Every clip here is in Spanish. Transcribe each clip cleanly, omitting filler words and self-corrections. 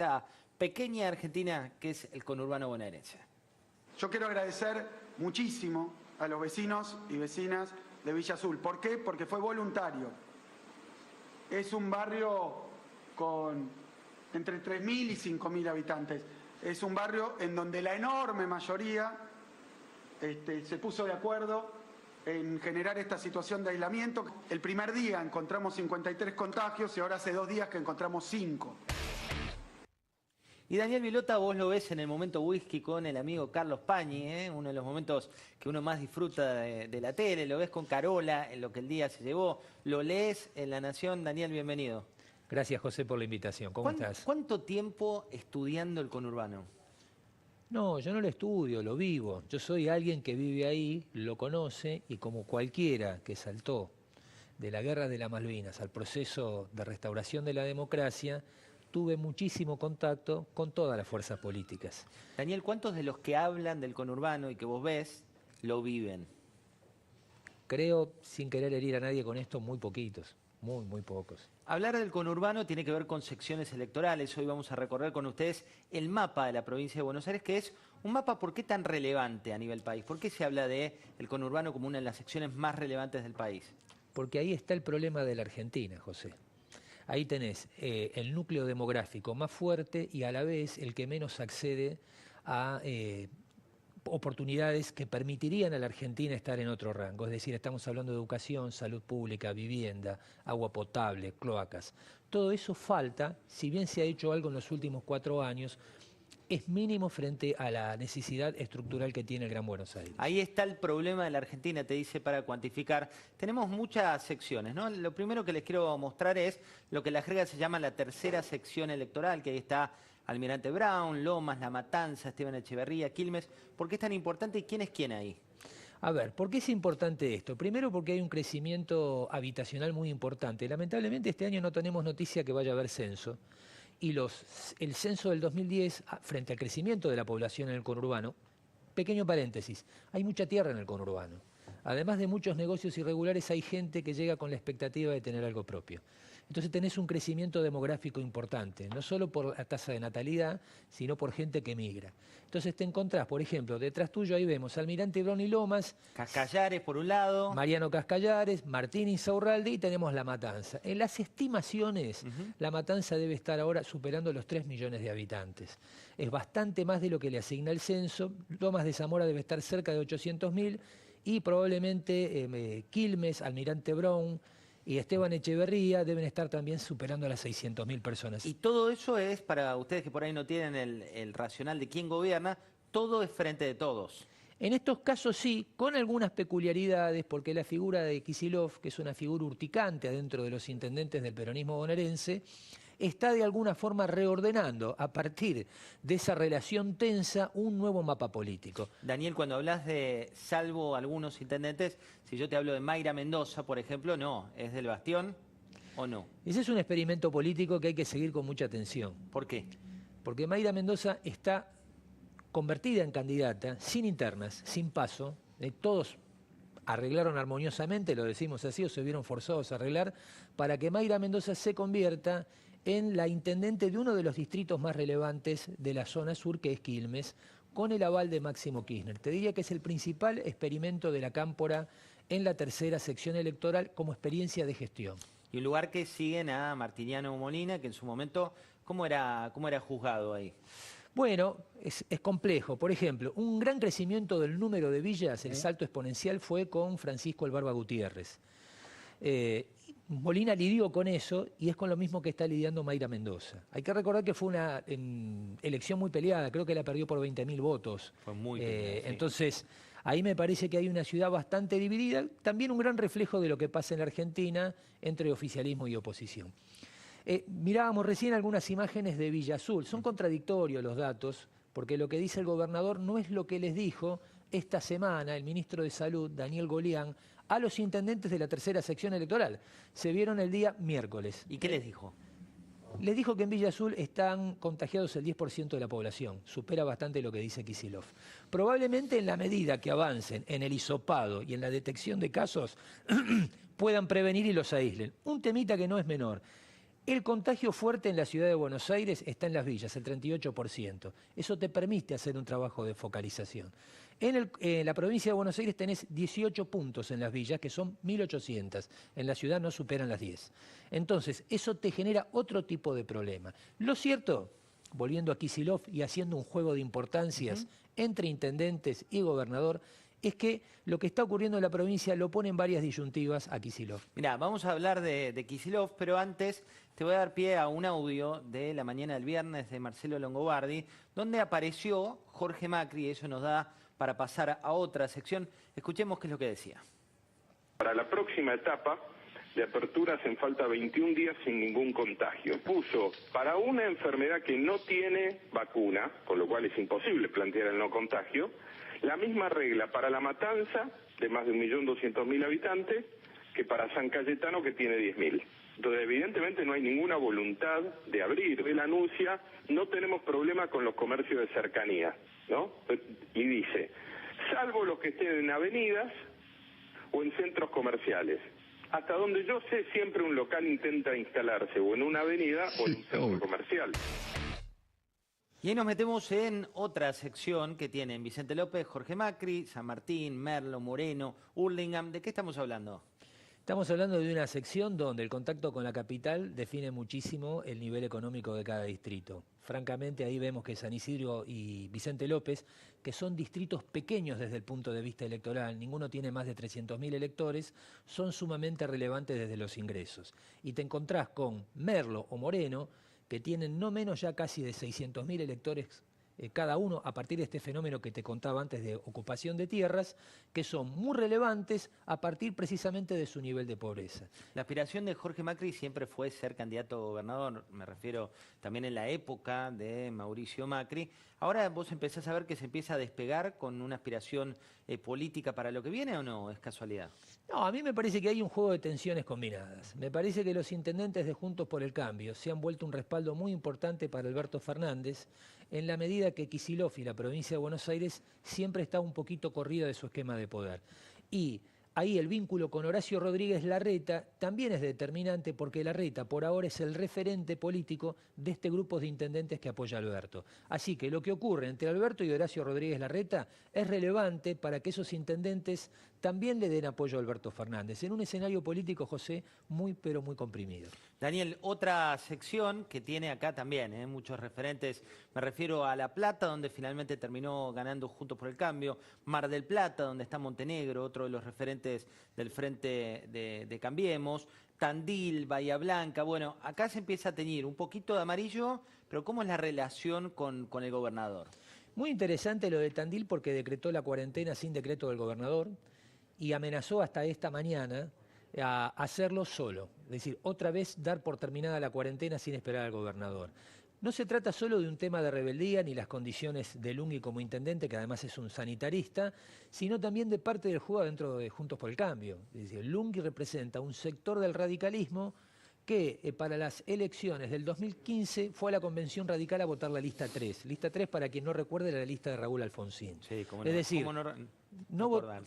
esta pequeña Argentina que es el conurbano bonaerense. Yo quiero agradecer muchísimo a los vecinos y vecinas de Villa Azul. ¿Por qué? Porque fue voluntario. Es un barrio con entre 3.000 y 5.000 habitantes. Es un barrio en donde la enorme mayoría se puso de acuerdo en generar esta situación de aislamiento. El primer día encontramos 53 contagios y ahora hace 2 días que encontramos 5. Y Daniel Vilota, vos lo ves en el momento whisky con el amigo Carlos Pañi, uno de los momentos que uno más disfruta de la tele, lo ves con Carola, en lo que el día se llevó, lo lees en La Nación. Daniel, bienvenido. Gracias, José, por la invitación. ¿Cómo estás? ¿Cuánto tiempo estudiando el conurbano? No, yo no lo estudio, lo vivo. Yo soy alguien que vive ahí, lo conoce y como cualquiera que saltó de la guerra de las Malvinas al proceso de restauración de la democracia, tuve muchísimo contacto con todas las fuerzas políticas. Daniel, ¿cuántos de los que hablan del conurbano y que vos ves lo viven? Creo, sin querer herir a nadie con esto, muy poquitos, muy pocos. Hablar del conurbano tiene que ver con secciones electorales. Hoy vamos a recorrer con ustedes el mapa de la provincia de Buenos Aires, que es un mapa, ¿por qué tan relevante a nivel país? ¿Por qué se habla del conurbano como una de las secciones más relevantes del país? Porque ahí está el problema de la Argentina, José. Ahí tenés el núcleo demográfico más fuerte y a la vez el que menos accede a oportunidades que permitirían a la Argentina estar en otro rango. Es decir, estamos hablando de educación, salud pública, vivienda, agua potable, cloacas. Todo eso falta, si bien se ha hecho algo en los últimos 4 años, es mínimo frente a la necesidad estructural que tiene el Gran Buenos Aires. Ahí está el problema de la Argentina, te dice, para cuantificar. Tenemos muchas secciones, ¿no? Lo primero que les quiero mostrar es lo que la jerga se llama la tercera sección electoral, que ahí está Almirante Brown, Lomas, La Matanza, Esteban Echeverría, Quilmes. ¿Por qué es tan importante y quién es quién ahí? A ver, ¿por qué es importante esto? Primero porque hay un crecimiento habitacional muy importante. Lamentablemente este año no tenemos noticia que vaya a haber censo. Y el censo del 2010, frente al crecimiento de la población en el conurbano, pequeño paréntesis, hay mucha tierra en el conurbano. Además de muchos negocios irregulares, hay gente que llega con la expectativa de tener algo propio. Entonces tenés un crecimiento demográfico importante, no solo por la tasa de natalidad, sino por gente que migra. Entonces te encontrás, por ejemplo, detrás tuyo ahí vemos Almirante Brown y Lomas, Cascallares por un lado, Mariano Cascallares, Martín Insaurralde y tenemos La Matanza. En las estimaciones, La Matanza debe estar ahora superando los 3 millones de habitantes. Es bastante más de lo que le asigna el censo. Lomas de Zamora debe estar cerca de 800.000 y probablemente Quilmes, Almirante Brown y Esteban Echeverría deben estar también superando a las 600.000 personas. Y todo eso es, para ustedes que por ahí no tienen el racional de quién gobierna, todo es frente de todos. En estos casos sí, con algunas peculiaridades, porque la figura de Kicillof, que es una figura urticante adentro de los intendentes del peronismo bonaerense, está de alguna forma reordenando, a partir de esa relación tensa, un nuevo mapa político. Daniel, cuando hablas de, salvo algunos intendentes, si yo te hablo de Mayra Mendoza, por ejemplo, no, ¿es del Bastión o no? Ese es un experimento político que hay que seguir con mucha atención. ¿Por qué? Porque Mayra Mendoza está convertida en candidata, sin internas, sin paso, todos arreglaron armoniosamente, lo decimos así, o se vieron forzados a arreglar, para que Mayra Mendoza se convierta en la intendente de uno de los distritos más relevantes de la zona sur, que es Quilmes, con el aval de Máximo Kirchner. Te diría que es el principal experimento de la Cámpora en la tercera sección electoral como experiencia de gestión. Y un lugar que siguen a Martiniano Molina, que en su momento, ¿cómo era juzgado ahí? Bueno, es complejo. Por ejemplo, un gran crecimiento del número de villas, el salto exponencial fue con Francisco el Barba Gutiérrez. Molina lidió con eso y es con lo mismo que está lidiando Mayra Mendoza. Hay que recordar que fue una elección muy peleada, creo que la perdió por 20.000 votos. Fue muy peleada, sí. Entonces, ahí me parece que hay una ciudad bastante dividida, también un gran reflejo de lo que pasa en la Argentina entre oficialismo y oposición. Mirábamos recién algunas imágenes de Villa Azul, son contradictorios los datos, porque lo que dice el gobernador no es lo que les dijo esta semana el ministro de Salud, Daniel Golián, a los intendentes de la tercera sección electoral. Se vieron el día miércoles. ¿Y qué les dijo? Les dijo que en Villa Azul están contagiados el 10% de la población, supera bastante lo que dice Kicillof. Probablemente en la medida que avancen en el hisopado y en la detección de casos, puedan prevenir y los aíslen. Un temita que no es menor. El contagio fuerte en la ciudad de Buenos Aires está en las villas, el 38%. Eso te permite hacer un trabajo de focalización. En la provincia de Buenos Aires tenés 18 puntos en las villas, que son 1.800. En la ciudad no superan las 10. Entonces, eso te genera otro tipo de problema. Lo cierto, volviendo a Kicillof y haciendo un juego de importancias entre intendentes y gobernador, es que lo que está ocurriendo en la provincia lo pone en varias disyuntivas a Kicillof. Mirá, vamos a hablar de Kicillof, pero antes te voy a dar pie a un audio de la mañana del viernes de Marcelo Longobardi, donde apareció Jorge Macri, y eso nos da para pasar a otra sección. Escuchemos qué es lo que decía. Para la próxima etapa de apertura hacen falta 21 días sin ningún contagio. Puso para una enfermedad que no tiene vacuna, con lo cual es imposible plantear el no contagio, la misma regla para La Matanza, de más de 1.200.000 habitantes, que para San Cayetano, que tiene 10.000. Entonces, evidentemente no hay ninguna voluntad de abrir. Él anuncia, no tenemos problema con los comercios de cercanía, ¿no? Y dice, salvo los que estén en avenidas o en centros comerciales. Hasta donde yo sé, siempre un local intenta instalarse o en una avenida o en un centro comercial. Y ahí nos metemos en otra sección que tienen Vicente López, Jorge Macri, San Martín, Merlo, Moreno, Hurlingham. ¿De qué estamos hablando? Estamos hablando de una sección donde el contacto con la capital define muchísimo el nivel económico de cada distrito. Francamente, ahí vemos que San Isidro y Vicente López, que son distritos pequeños desde el punto de vista electoral, ninguno tiene más de 300.000 electores, son sumamente relevantes desde los ingresos. Y te encontrás con Merlo o Moreno, que tienen no menos ya casi de 600.000 electores cada uno a partir de este fenómeno que te contaba antes de ocupación de tierras, que son muy relevantes a partir precisamente de su nivel de pobreza. La aspiración de Jorge Macri siempre fue ser candidato a gobernador, me refiero también en la época de Mauricio Macri. Ahora vos empezás a ver que se empieza a despegar con una aspiración política para lo que viene, ¿o no? ¿Es casualidad? No, a mí me parece que hay un juego de tensiones combinadas. Me parece que los intendentes de Juntos por el Cambio se han vuelto un respaldo muy importante para Alberto Fernández, en la medida que Kicillof y la provincia de Buenos Aires siempre está un poquito corrida de su esquema de poder. Y ahí el vínculo con Horacio Rodríguez Larreta también es determinante porque Larreta por ahora es el referente político de este grupo de intendentes que apoya a Alberto. Así que lo que ocurre entre Alberto y Horacio Rodríguez Larreta es relevante para que esos intendentes también le den apoyo a Alberto Fernández, en un escenario político, José, muy pero muy comprimido. Daniel, otra sección que tiene acá también, muchos referentes, me refiero a La Plata, donde finalmente terminó ganando Juntos por el Cambio, Mar del Plata, donde está Montenegro, otro de los referentes del Frente de Cambiemos, Tandil, Bahía Blanca. Bueno, acá se empieza a teñir un poquito de amarillo, pero ¿cómo es la relación con el gobernador? Muy interesante lo de Tandil porque decretó la cuarentena sin decreto del gobernador y amenazó hasta esta mañana a hacerlo solo, es decir, otra vez dar por terminada la cuarentena sin esperar al gobernador. No se trata solo de un tema de rebeldía ni las condiciones de Lunghi como intendente, que además es un sanitarista, sino también de parte del juego dentro de Juntos por el Cambio. Es decir, Lunghi representa un sector del radicalismo que para las elecciones del 2015 fue a la Convención Radical a votar la lista 3. Lista 3, para quien no recuerde, era la lista de Raúl Alfonsín. Sí, cómo es decir,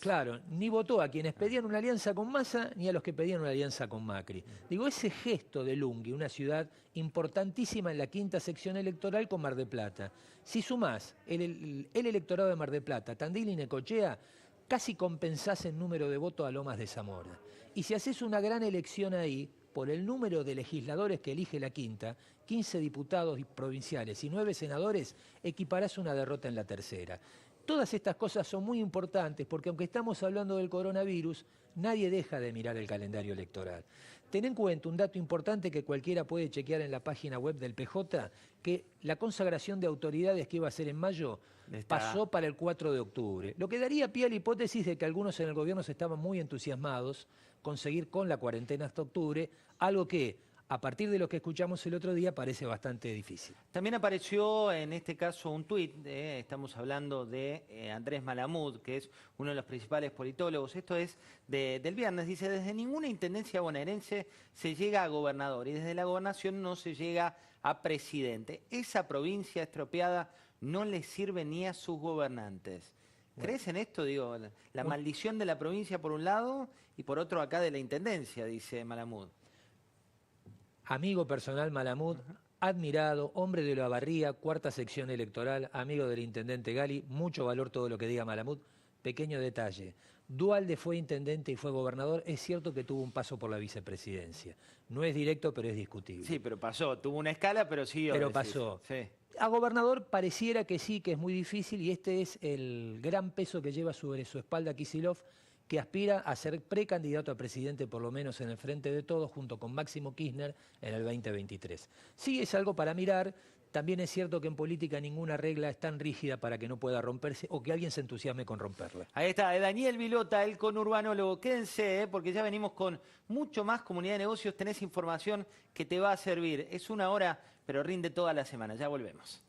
claro, ni votó a quienes pedían una alianza con Massa ni a los que pedían una alianza con Macri. Digo, ese gesto de Lunghi, una ciudad importantísima en la quinta sección electoral con Mar del Plata. Si sumás el electorado de Mar del Plata, Tandil y Necochea, casi compensás en número de votos a Lomas de Zamora. Y si haces una gran elección ahí, por el número de legisladores que elige la quinta, 15 diputados provinciales y 9 senadores, equiparás una derrota en la tercera. Todas estas cosas son muy importantes porque aunque estamos hablando del coronavirus, nadie deja de mirar el calendario electoral. Ten en cuenta un dato importante que cualquiera puede chequear en la página web del PJ, que la consagración de autoridades que iba a ser en mayo pasó para el 4 de octubre. Lo que daría pie a la hipótesis de que algunos en el gobierno se estaban muy entusiasmados con seguir con la cuarentena hasta octubre, algo que a partir de lo que escuchamos el otro día parece bastante difícil. También apareció en este caso un tuit, estamos hablando de Andrés Malamud, que es uno de los principales politólogos, esto es del viernes, dice, desde ninguna intendencia bonaerense se llega a gobernador y desde la gobernación no se llega a presidente. Esa provincia estropeada no le sirve ni a sus gobernantes. ¿Crees en esto? Digo, la maldición de la provincia por un lado y por otro acá de la intendencia, dice Malamud. amigo personal Malamud, admirado, hombre de la Barría, cuarta sección electoral, amigo del intendente Gali, mucho valor todo lo que diga Malamud. Pequeño detalle, Duhalde fue intendente y fue gobernador, es cierto que tuvo un paso por la vicepresidencia. No es directo, pero es discutible. Sí, pero pasó, tuvo una escala, pero siguió. Pero decís. pasó. Sí. A gobernador pareciera que sí, que es muy difícil, y este es el gran peso que lleva sobre su espalda Kicillof, que aspira a ser precandidato a presidente, por lo menos en el Frente de Todos, junto con Máximo Kirchner en el 2023. Sí, es algo para mirar. También es cierto que en política ninguna regla es tan rígida para que no pueda romperse o que alguien se entusiasme con romperla. Ahí está, Daniel Vilota, el conurbanólogo. Quédense, porque ya venimos con mucho más comunidad de negocios. Tenés información que te va a servir. Es una hora, pero rinde toda la semana. Ya volvemos.